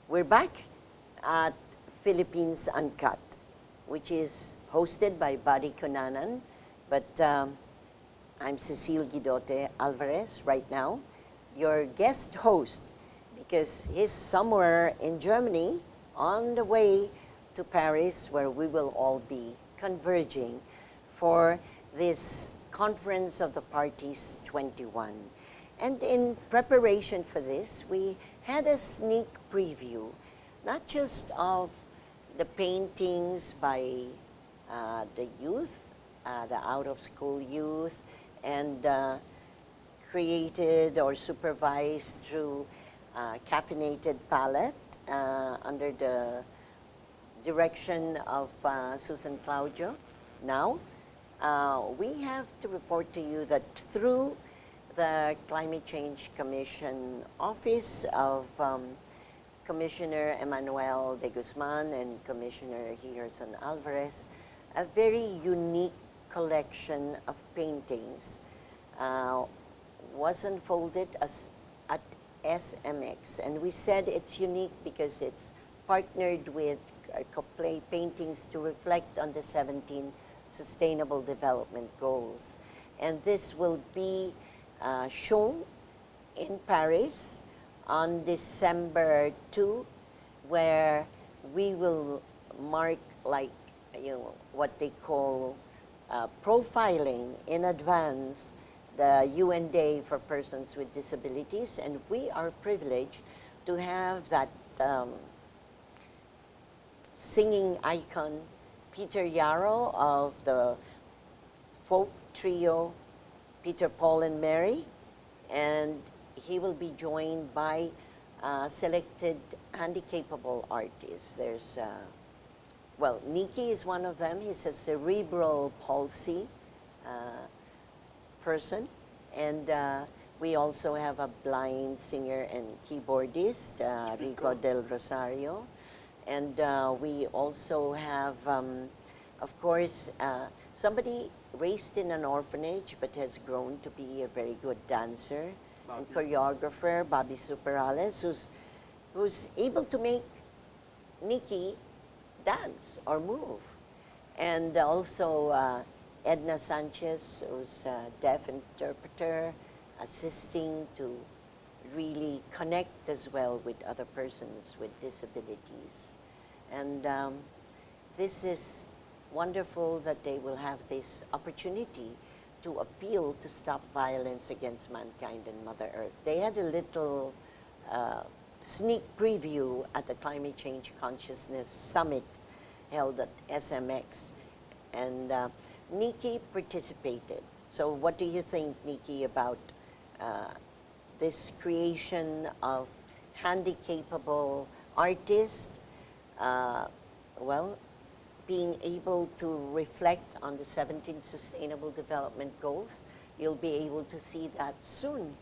We're back at Philippines Uncut, which is hosted by Buddy Cunanan, but I'm Cecile Guidote Alvarez right now, your guest host, because he's somewhere in Germany on the way to Paris, where we will all be converging for this conference of the parties 21. And in preparation for this, we had a sneak preview, not just of the paintings by the youth, the out-of-school youth, and created or supervised through Caffeinated Palette under the direction of Susan Claudio. Now, we have to report to you that through the Climate Change Commission Office of Commissioner Emmanuel de Guzman and Commissioner Gerson Alvarez, a very unique collection of paintings was unfolded at SMX. And we said it's unique because it's partnered with paintings to reflect on the 17 Sustainable Development Goals. And this will be shown in Paris on December 2, where we will mark, like, what they call profiling in advance the UN Day for Persons with Disabilities, and we are privileged to have that singing icon, Peter Yarrow of the folk trio Peter, Paul, and Mary, and he will be joined by selected handicapable artists. There's, well, Nikki is one of them. He's a cerebral palsy person, and we also have a blind singer and keyboardist, Rico del Rosario, and we also have, of course, somebody raised in an orphanage but has grown to be a very good dancer and choreographer, Bobby Superales, who's able to make Nikki dance or move. And also Edna Sanchez, who's a deaf interpreter, assisting to really connect as well with other persons with disabilities. And this is wonderful that they will have this opportunity to appeal to stop violence against mankind and Mother Earth. They had a little sneak preview at the Climate Change Consciousness Summit held at SMX, and Nikki participated. So what do you think, Nikki, about this creation of handicapable artists, well, being able to reflect on the 17 Sustainable Development Goals? You'll be able to see that soon,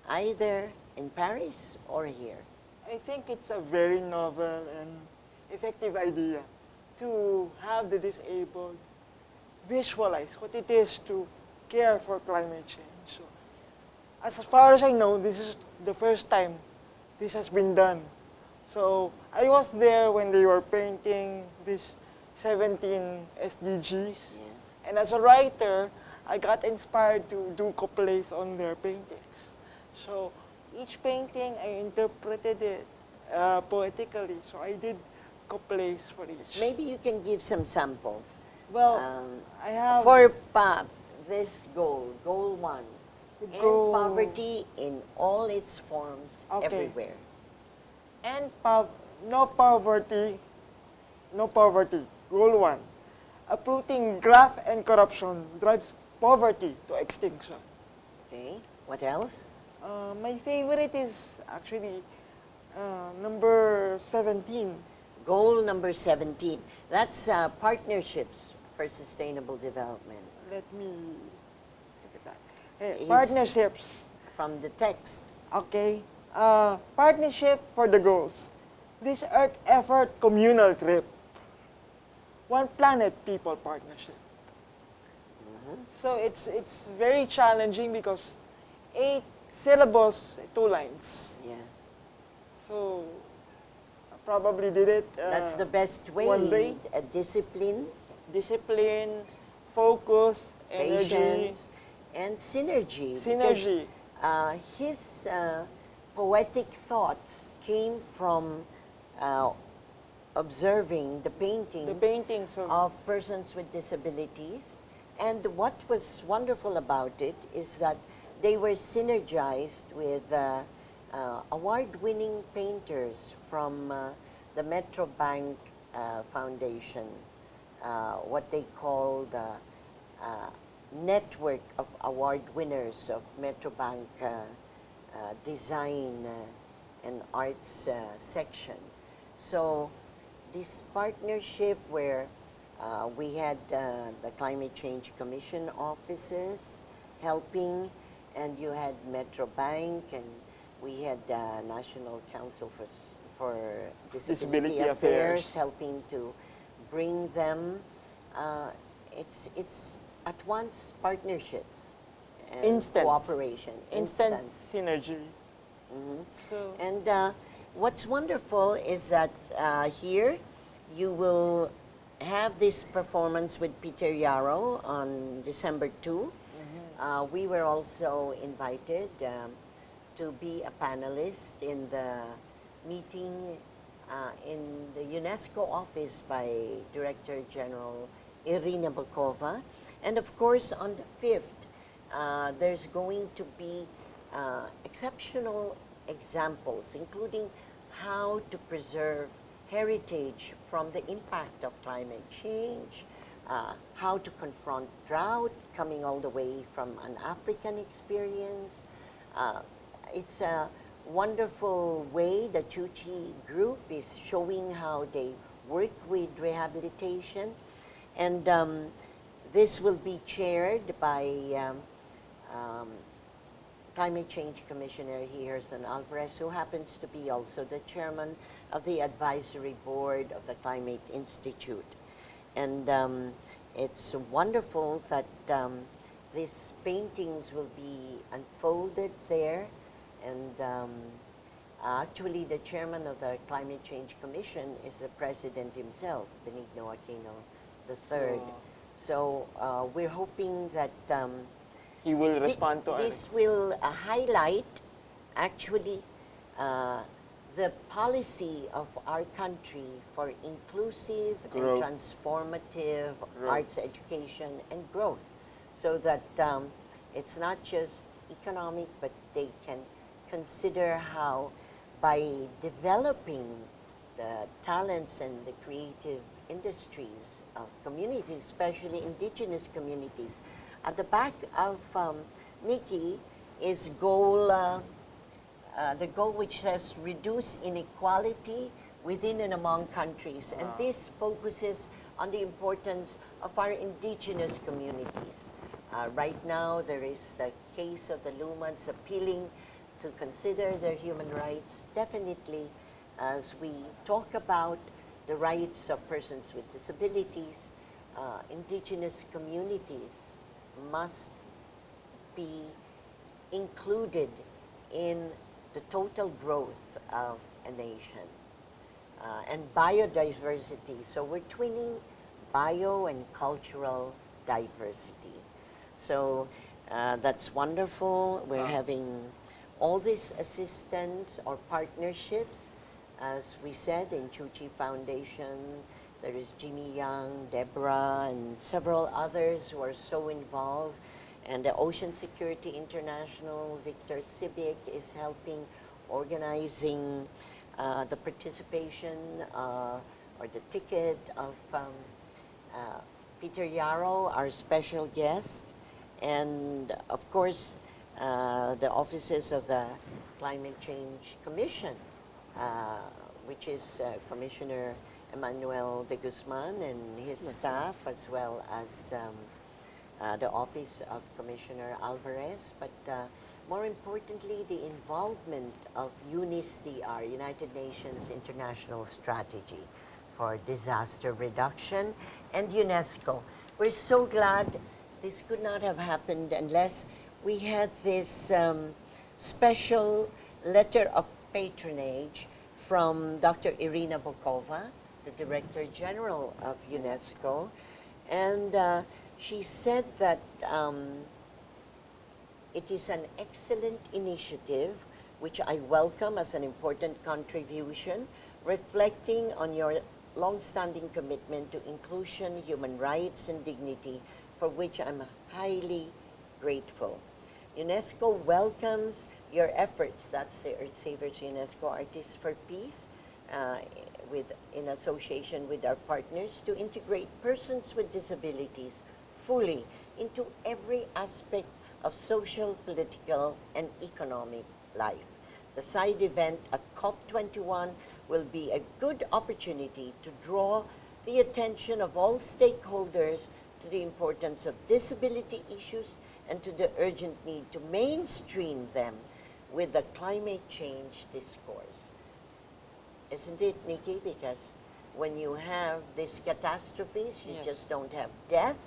either in Paris or here. I think it's a very novel and effective idea to have the disabled visualize what it is to care for climate change. So, as far as I know, this is the first time this has been done. So I was there when they were painting this 17 SDGs. Yeah. And as a writer, I got inspired to do couplets on their paintings. So each painting, I interpreted it poetically. So I did couplets for each. Maybe you can give some samples. Well, I have... For this goal, goal 1, end poverty in all its forms, everywhere. End no poverty. Goal 1. Uprooting graft and corruption drives poverty to extinction. Okay. What else? My favorite is actually number 17. Goal number 17. That's partnerships for sustainable development. Let me look at that. Hey, partnerships. From the text. Okay. Partnership for the goals. This Earth effort communal trip. One planet people partnership. Mm-hmm. So it's very challenging because 8 syllables, 2 lines. Yeah. So probably did it. That's the best way. One day. Discipline, Discipline, focus, energy, patience, and synergy. synergy. His poetic thoughts came from observing the paintings, The paintings of persons with disabilities. And what was wonderful about it is that they were synergized with award-winning painters from the Metro Bank Foundation, what they call the network of award winners of Metro Bank design and arts section. So this partnership where we had the Climate Change Commission offices helping, and you had Metro Bank, and we had National Council for Disability Affairs helping to bring them. It's at once partnerships and Instant. cooperation. instant synergy. Mhm. So And what's wonderful is that here you will have this performance with Peter Yarrow on December 2. We were also invited to be a panelist in the meeting in the UNESCO office by Director General Irina Bokova. And of course, on the 5th, there's going to be exceptional examples, including how to preserve heritage from the impact of climate change, how to confront drought coming all the way from an African experience. It's a wonderful way the Chuchi group is showing how they work with rehabilitation. And this will be chaired by Climate Change Commissioner Gerson Alvarez, who happens to be also the chairman of the advisory board of the Climate Institute. And it's wonderful that these paintings will be unfolded there. And actually, the chairman of the Climate Change Commission is the president himself, Benigno Aquino III. So we're hoping that he will respond to this will highlight actually the policy of our country for inclusive Growth. and transformative Growth. arts education and growth, so that it's not just economic, but they can consider how by developing the talents and the creative industries of communities, especially indigenous communities. At the back of Nikki is the goal which says reduce inequality within and among countries. And this focuses on the importance of our indigenous communities. Right now, there is the case of the Lumans appealing to consider their human rights. Definitely, as we talk about the rights of persons with disabilities, indigenous communities must be included in the total growth of a nation. And biodiversity. So we're twinning bio and cultural diversity. So that's wonderful. We're having all this assistance or partnerships, as we said, in Chuchi Foundation. There is Jimmy Young, Deborah, and several others who are so involved. And the Ocean Security International, Victor Sibic is helping organizing the participation or the ticket of Peter Yarrow, our special guest. And of course, the offices of the Climate Change Commission, which is Commissioner Emmanuel de Guzman and his staff, as well as the office of Commissioner Alvarez, but more importantly, the involvement of UNISDR, United Nations International Strategy for Disaster Reduction, and UNESCO. We're so glad this could not have happened unless we had this special letter of patronage from Dr. Irina Bokova, the Director General of UNESCO, and she said that it is an excellent initiative, which I welcome as an important contribution, reflecting on your long-standing commitment to inclusion, human rights, and dignity, for which I'm highly grateful. UNESCO welcomes your efforts, that's the Earth Savers UNESCO Artists for Peace, in association with our partners, to integrate persons with disabilities fully into every aspect of social, political, and economic life. The side event at COP21 will be a good opportunity to draw the attention of all stakeholders to the importance of disability issues and to the urgent need to mainstream them with the climate change discourse. Isn't it, Nikki? Because when you have these catastrophes, you Yes. just don't have death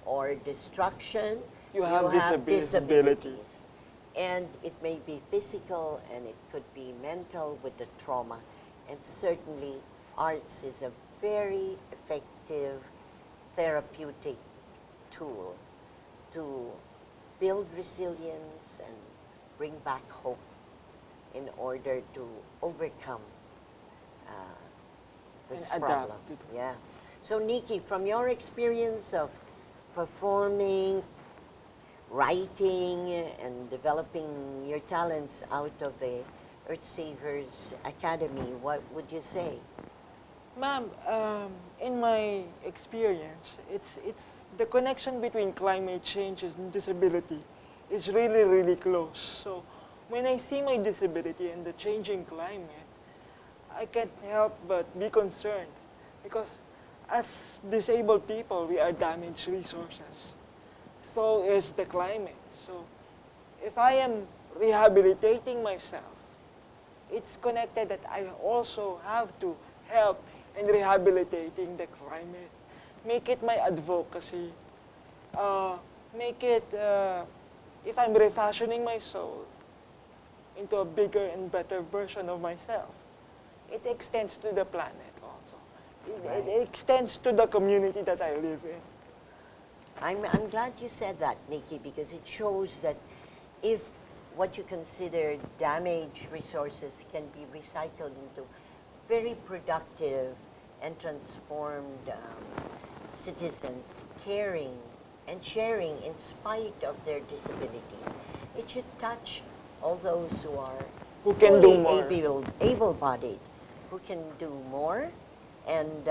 or destruction. You have disabilities. And it may be physical and it could be mental with the trauma. And certainly arts is a very effective therapeutic tool to build resilience and bring back hope in order to overcome this And problem. adapt to it. Yeah. So Nikki, from your experience of performing, writing, and developing your talents out of the Earth Savers Academy, what would you say? Ma'am, in my experience, it's the connection between climate change and disability is really, really close. So when I see my disability and the changing climate, I can't help but be concerned because as disabled people, we are damaged resources. So is the climate. So if I am rehabilitating myself, it's connected that I also have to help in rehabilitating the climate. Make it my advocacy. Make it, if I'm refashioning my soul into a bigger and better version of myself, it extends to the planet also. Right. It extends to the community that I live in. I'm glad you said that, Nikki, because it shows that if what you consider damaged resources can be recycled into very productive and transformed citizens, caring and sharing in spite of their disabilities, it should touch all those who are Who can do fully more. able-bodied, who can do more, and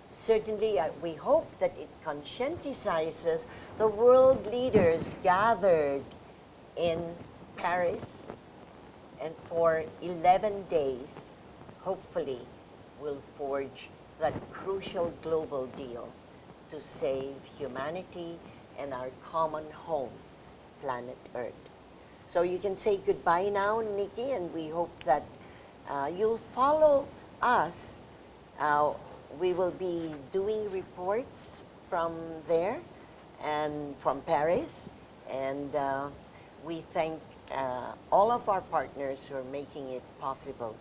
certainly we hope that it conscientizes the world leaders gathered in Paris, and for 11 days, hopefully, will forge that crucial global deal to save humanity and our common home, planet Earth. So you can say goodbye now, Nikki, and we hope that you'll follow us. We will be doing reports from there and from Paris, and we thank all of our partners who are making it possible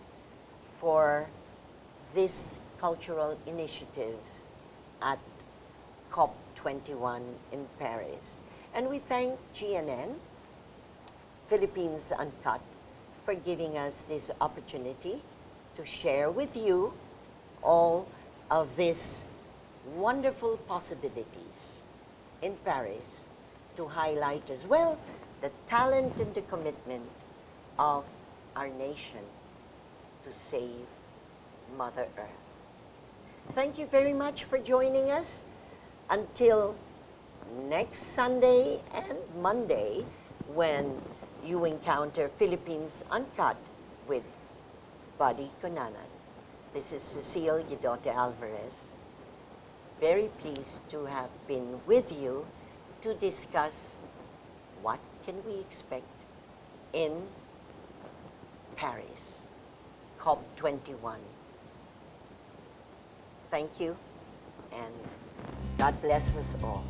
for this cultural initiatives at COP21 in Paris. And we thank GNN, Philippines Uncut, for giving us this opportunity to share with you all of these wonderful possibilities in Paris, to highlight as well the talent and the commitment of our nation to save Mother Earth. Thank you very much for joining us. Until next Sunday and Monday, when you encounter Philippines Uncut with Buddy Cunanan. This is Cecile Guidote Alvarez. Very pleased to have been with you to discuss what can we expect in Paris, COP21. Thank you, and God bless us all.